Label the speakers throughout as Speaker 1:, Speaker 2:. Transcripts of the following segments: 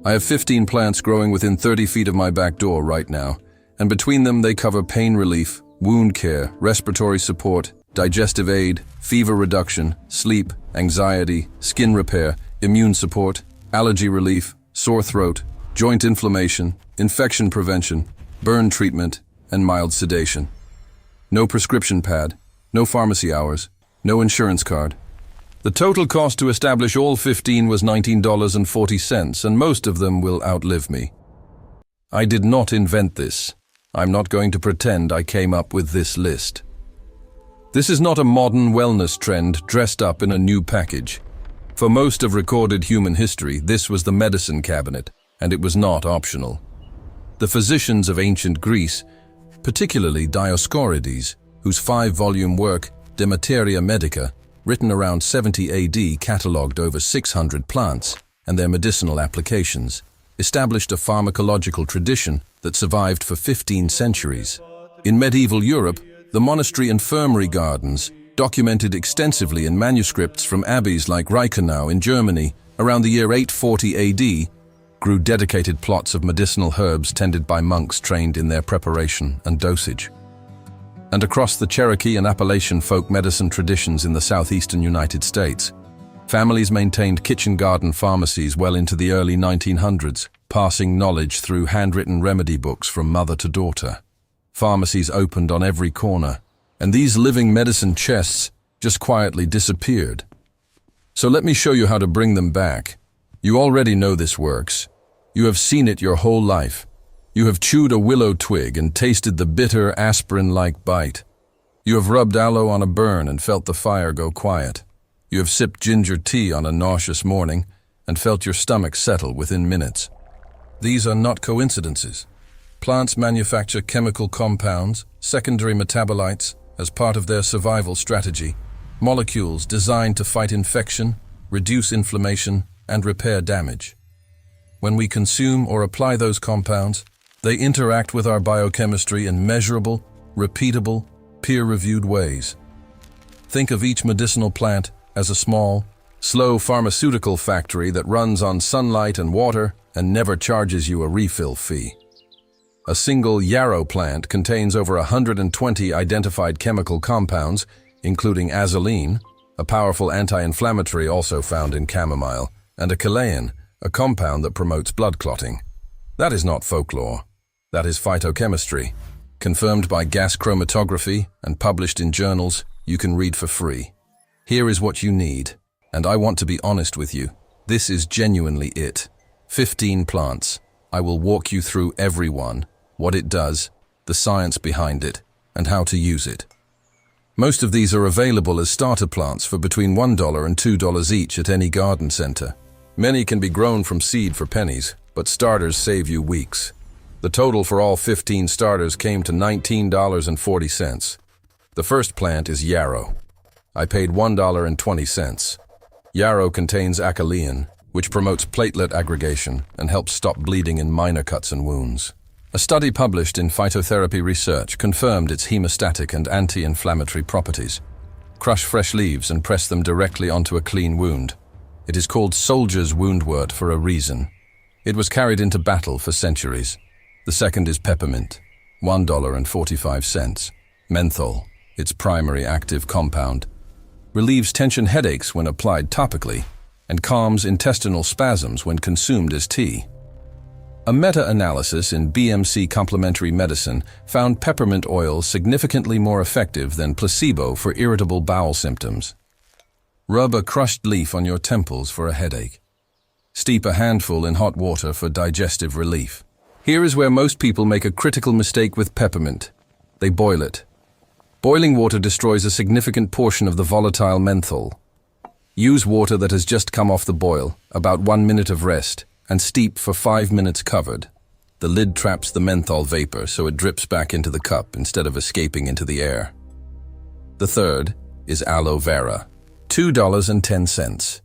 Speaker 1: I have 15 plants growing within 30 feet of my back door right now, and between them they cover pain relief, wound care, respiratory support, digestive aid, fever reduction, sleep, anxiety, skin repair, immune support, allergy relief, sore throat, joint inflammation, infection prevention, burn treatment, and mild sedation. No prescription pad, no pharmacy hours, no insurance card. The total cost to establish all 15 was $19.40, and most of them will outlive me. I did not invent this. I'm not going to pretend I came up with this list. This is not a modern wellness trend dressed up in a new package. For most of recorded human history, this was the medicine cabinet, and it was not optional. The physicians of ancient Greece, particularly Dioscorides, whose 5-volume work, De Materia Medica, written around 70 AD, catalogued over 600 plants and their medicinal applications, established a pharmacological tradition that survived for 15 centuries. In medieval Europe, the monastery infirmary gardens, documented extensively in manuscripts from abbeys like Reichenau in Germany around the year 840 AD, grew dedicated plots of medicinal herbs tended by monks trained in their preparation and dosage. And across the Cherokee and Appalachian folk medicine traditions in the southeastern United States, families maintained kitchen garden pharmacies well into the early 1900s, passing knowledge through handwritten remedy books from mother to daughter. Pharmacies opened on every corner, and these living medicine chests just quietly disappeared. So let me show you how to bring them back. You already know this works. You have seen it your whole life. You have chewed a willow twig and tasted the bitter aspirin-like bite. You have rubbed aloe on a burn and felt the fire go quiet. You have sipped ginger tea on a nauseous morning and felt your stomach settle within minutes. These are not coincidences. Plants manufacture chemical compounds, secondary metabolites, as part of their survival strategy, molecules designed to fight infection, reduce inflammation, and repair damage. When we consume or apply those compounds, they interact with our biochemistry in measurable, repeatable, peer-reviewed ways. Think of each medicinal plant as a small, slow pharmaceutical factory that runs on sunlight and water and never charges you a refill fee. A single yarrow plant contains over 120 identified chemical compounds, including azulene, a powerful anti-inflammatory also found in chamomile, and a chalain, a compound that promotes blood clotting. That is not folklore. That is phytochemistry, confirmed by gas chromatography and published in journals you can read for free. Here is what you need, and I want to be honest with you. This is genuinely it. 15 plants. I will walk you through every one, what it does, the science behind it, and how to use it. Most of these are available as starter plants for between $1 and $2 each at any garden center. Many can be grown from seed for pennies, but starters save you weeks. The total for all 15 starters came to $19.40. The first plant is yarrow. I paid $1.20. Yarrow contains achalain, which promotes platelet aggregation and helps stop bleeding in minor cuts and wounds. A study published in Phytotherapy Research confirmed its hemostatic and anti-inflammatory properties. Crush fresh leaves and press them directly onto a clean wound. It is called soldier's woundwort for a reason. It was carried into battle for centuries. The second is peppermint, $1.45. Menthol, its primary active compound, relieves tension headaches when applied topically and calms intestinal spasms when consumed as tea. A meta-analysis in BMC Complementary Medicine found peppermint oil significantly more effective than placebo for irritable bowel symptoms. Rub a crushed leaf on your temples for a headache. Steep a handful in hot water for digestive relief. Here is where most people make a critical mistake with peppermint. They boil it. Boiling water destroys a significant portion of the volatile menthol. Use water that has just come off the boil, about 1 minute of rest, and steep for 5 minutes covered. The lid traps the menthol vapor so it drips back into the cup instead of escaping into the air. The third is aloe vera, $2.10.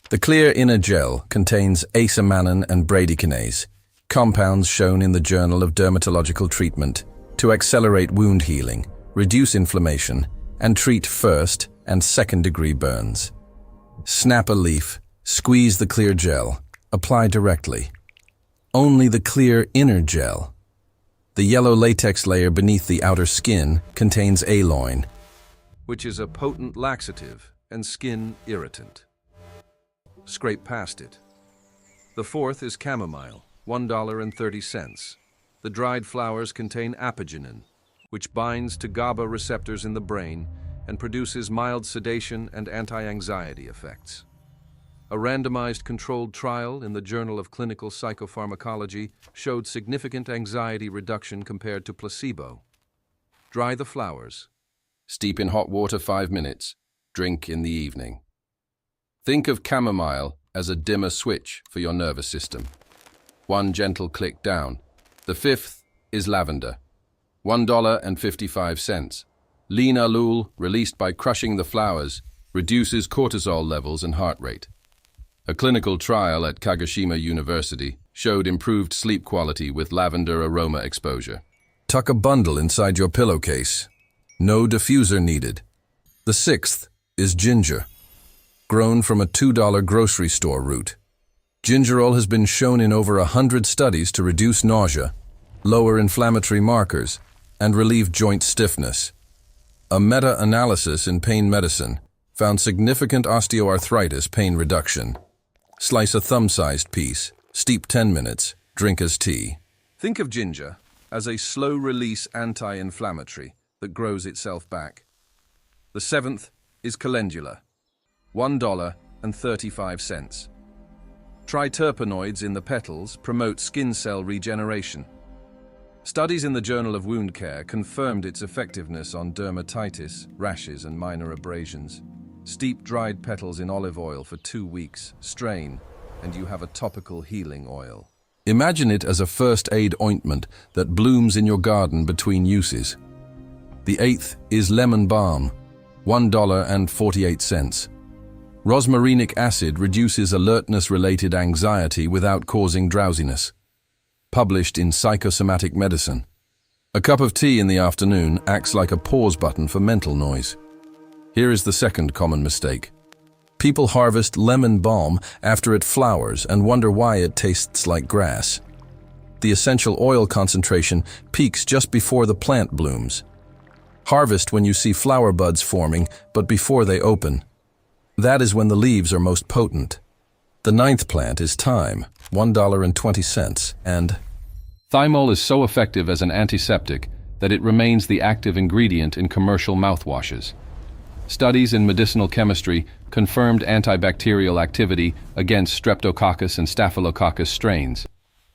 Speaker 1: The clear inner gel contains acemanin and bradykinase, compounds shown in the Journal of Dermatological Treatment to accelerate wound healing, reduce inflammation, and treat first and second-degree burns. Snap a leaf, squeeze the clear gel, apply directly. Only the clear inner gel. The yellow latex layer beneath the outer skin contains aloin, which is a potent laxative and skin irritant. Scrape past it. The fourth is chamomile, $1.30. The dried flowers contain apigenin, which binds to GABA receptors in the brain and produces mild sedation and anti-anxiety effects. A randomized controlled trial in the Journal of Clinical Psychopharmacology showed significant anxiety reduction compared to placebo. Dry the flowers. Steep in hot water 5 minutes. Drink in the evening. Think of chamomile as a dimmer switch for your nervous system. One gentle click down. The fifth is lavender. $1.55. Linalool, released by crushing the flowers, reduces cortisol levels and heart rate. A clinical trial at Kagoshima University showed improved sleep quality with lavender aroma exposure. Tuck a bundle inside your pillowcase. No diffuser needed. The sixth is ginger, grown from a $2 grocery store root. Gingerol has been shown in over 100 studies to reduce nausea, lower inflammatory markers, and relieve joint stiffness. A meta-analysis in pain medicine found significant osteoarthritis pain reduction. Slice a thumb-sized piece, steep 10 minutes, drink as tea. Think of ginger as a slow-release anti-inflammatory that grows itself back. The seventh is calendula, $1.35. Triterpenoids in the petals promote skin cell regeneration. Studies in the Journal of Wound Care confirmed its effectiveness on dermatitis, rashes, and minor abrasions. Steep dried petals in olive oil for 2 weeks, strain, and you have a topical healing oil. Imagine it as a first aid ointment that blooms in your garden between uses. The eighth is lemon balm, $1.48. Rosmarinic acid reduces alertness-related anxiety without causing drowsiness. Published in Psychosomatic Medicine. A cup of tea in the afternoon acts like a pause button for mental noise. Here is the second common mistake. People harvest lemon balm after it flowers and wonder why it tastes like grass. The essential oil concentration peaks just before the plant blooms. Harvest when you see flower buds forming, but before they open. That is when the leaves are most potent. The ninth plant is thyme, $1.20, and thymol is so effective as an antiseptic that it remains the active ingredient in commercial mouthwashes. Studies in medicinal chemistry confirmed antibacterial activity against Streptococcus and Staphylococcus strains.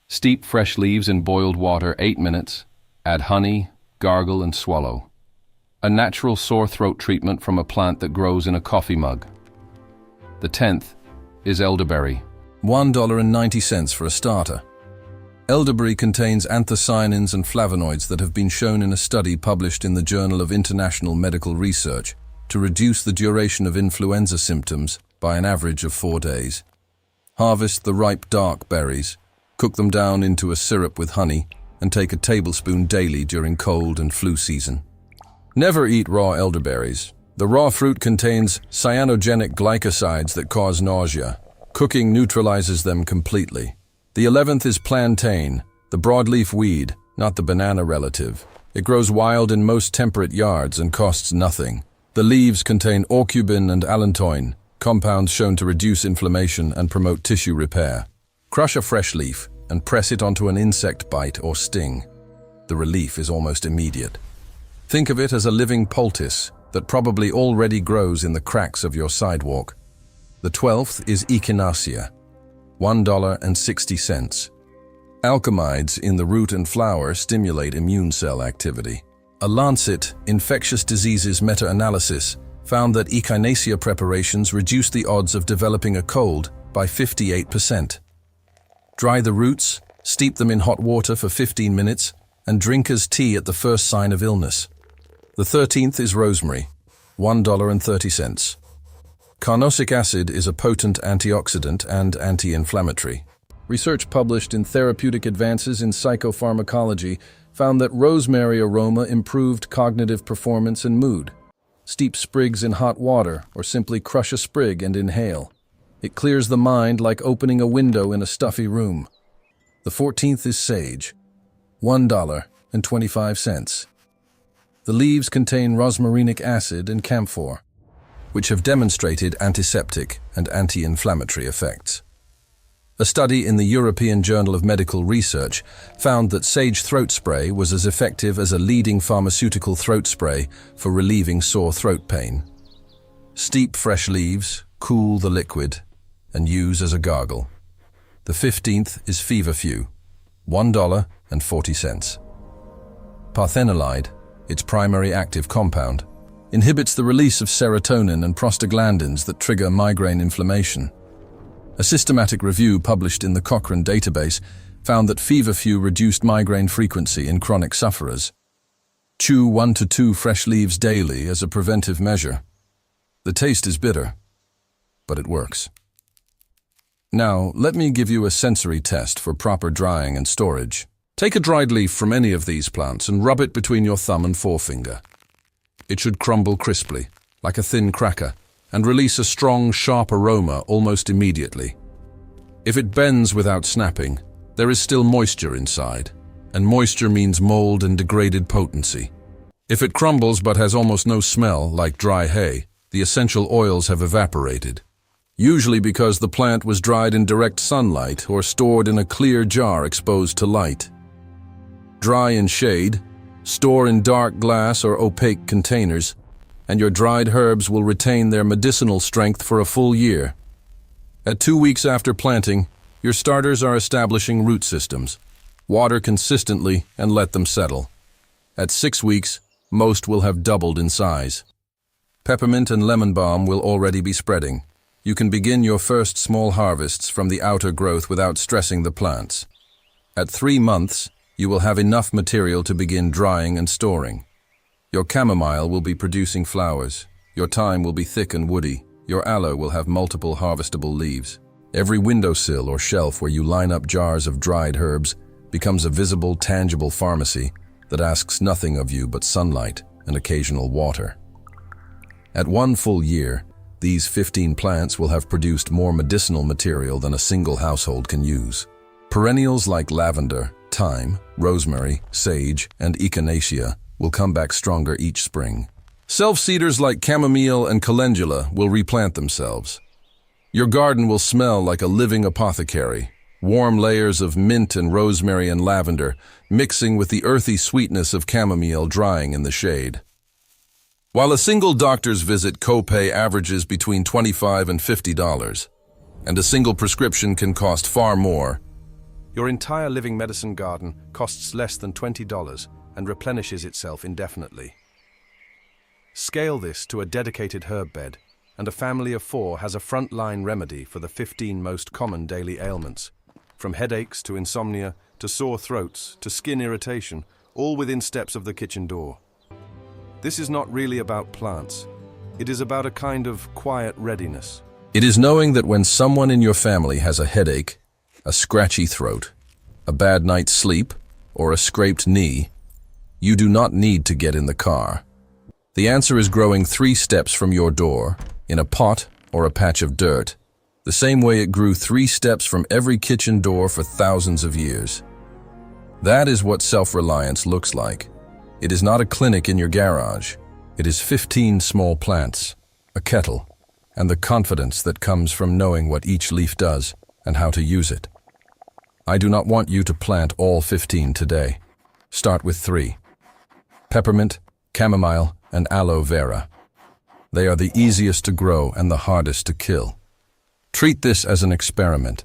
Speaker 1: Steep fresh leaves in boiled water 8 minutes, add honey, gargle, and swallow. A natural sore throat treatment from a plant that grows in a coffee mug. The 10th is elderberry, $1.90 for a starter. Elderberry contains anthocyanins and flavonoids that have been shown in a study published in the Journal of International Medical Research to reduce the duration of influenza symptoms by an average of 4 days. Harvest the ripe dark berries, cook them down into a syrup with honey, and take a tablespoon daily during cold and flu season. Never eat raw elderberries. The raw fruit contains cyanogenic glycosides that cause nausea. Cooking neutralizes them completely. The 11th is plantain, the broadleaf weed, not the banana relative. It grows wild in most temperate yards and costs nothing. The leaves contain aucubin and allantoin, compounds shown to reduce inflammation and promote tissue repair. Crush a fresh leaf and press it onto an insect bite or sting. The relief is almost immediate. Think of it as a living poultice that probably already grows in the cracks of your sidewalk. The 12th is echinacea, $1.60. Alkamides in the root and flower stimulate immune cell activity. A Lancet Infectious Diseases meta-analysis found that echinacea preparations reduce the odds of developing a cold by 58%. Dry the roots, steep them in hot water for 15 minutes, and drink as tea at the first sign of illness. The 13th is rosemary, $1.30. Carnosic acid is a potent antioxidant and anti-inflammatory. Research published in Therapeutic Advances in Psychopharmacology found that rosemary aroma improved cognitive performance and mood. Steep sprigs in hot water or simply crush a sprig and inhale. It clears the mind like opening a window in a stuffy room. The 14th is sage, $1.25. The leaves contain rosmarinic acid and camphor, which have demonstrated antiseptic and anti-inflammatory effects. A study in the European Journal of Medical Research found that sage throat spray was as effective as a leading pharmaceutical throat spray for relieving sore throat pain. Steep fresh leaves, cool the liquid, and use as a gargle. The 15th is feverfew, $1.40. Parthenolide, its primary active compound, inhibits the release of serotonin and prostaglandins that trigger migraine inflammation. A systematic review published in the Cochrane database found that feverfew reduced migraine frequency in chronic sufferers. Chew 1 to 2 fresh leaves daily as a preventive measure. The taste is bitter, but it works. Now, let me give you a sensory test for proper drying and storage. Take a dried leaf from any of these plants and rub it between your thumb and forefinger. It should crumble crisply, like a thin cracker, and release a strong, sharp aroma almost immediately. If it bends without snapping, there is still moisture inside, and moisture means mold and degraded potency. If it crumbles but has almost no smell, like dry hay, the essential oils have evaporated, usually because the plant was dried in direct sunlight or stored in a clear jar exposed to light. Dry in shade, store in dark glass or opaque containers, and your dried herbs will retain their medicinal strength for a full year. At 2 weeks after planting, your starters are establishing root systems. Water consistently and let them settle. At 6 weeks, most will have doubled in size. Peppermint and lemon balm will already be spreading. You can begin your first small harvests from the outer growth without stressing the plants. At 3 months, you will have enough material to begin drying and storing. Your chamomile will be producing flowers. Your thyme will be thick and woody. Your aloe will have multiple harvestable leaves. Every windowsill or shelf where you line up jars of dried herbs becomes a visible, tangible pharmacy that asks nothing of you but sunlight and occasional water. At 1 full year, these 15 plants will have produced more medicinal material than a single household can use. Perennials like lavender, thyme, rosemary, sage, and echinacea will come back stronger each spring. Self-seeders like chamomile and calendula will replant themselves. Your garden will smell like a living apothecary, warm layers of mint and rosemary and lavender mixing with the earthy sweetness of chamomile drying in the shade. While a single doctor's visit copay averages between $25 and $50, and a single prescription can cost far more, your entire living medicine garden costs less than $20 and replenishes itself indefinitely. Scale this to a dedicated herb bed, and a family of 4 has a frontline remedy for the 15 most common daily ailments, from headaches to insomnia to sore throats to skin irritation, all within steps of the kitchen door. This is not really about plants. It is about a kind of quiet readiness. It is knowing that when someone in your family has a headache, a scratchy throat, a bad night's sleep, or a scraped knee, you do not need to get in the car. The answer is growing 3 steps from your door, in a pot or a patch of dirt, the same way it grew 3 steps from every kitchen door for thousands of years. That is what self-reliance looks like. It is not a clinic in your garage. It is 15 small plants, a kettle, and the confidence that comes from knowing what each leaf does and how to use it. I do not want you to plant all 15 today. Start with 3. Peppermint, chamomile, and aloe vera. They are the easiest to grow and the hardest to kill. Treat this as an experiment.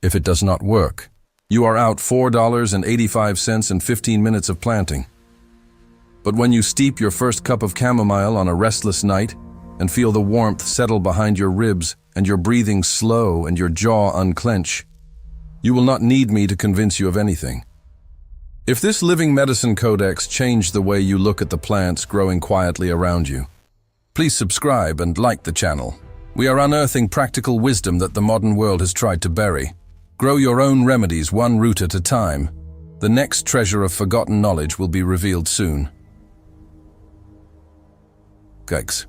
Speaker 1: If it does not work, you are out $4.85 in 15 minutes of planting. But when you steep your first cup of chamomile on a restless night and feel the warmth settle behind your ribs and your breathing slow and your jaw unclench, you will not need me to convince you of anything. If this living medicine codex changed the way you look at the plants growing quietly around you, please subscribe and like the channel. We are unearthing practical wisdom that the modern world has tried to bury. Grow your own remedies 1 root at a time. The next treasure of forgotten knowledge will be revealed soon. Codex.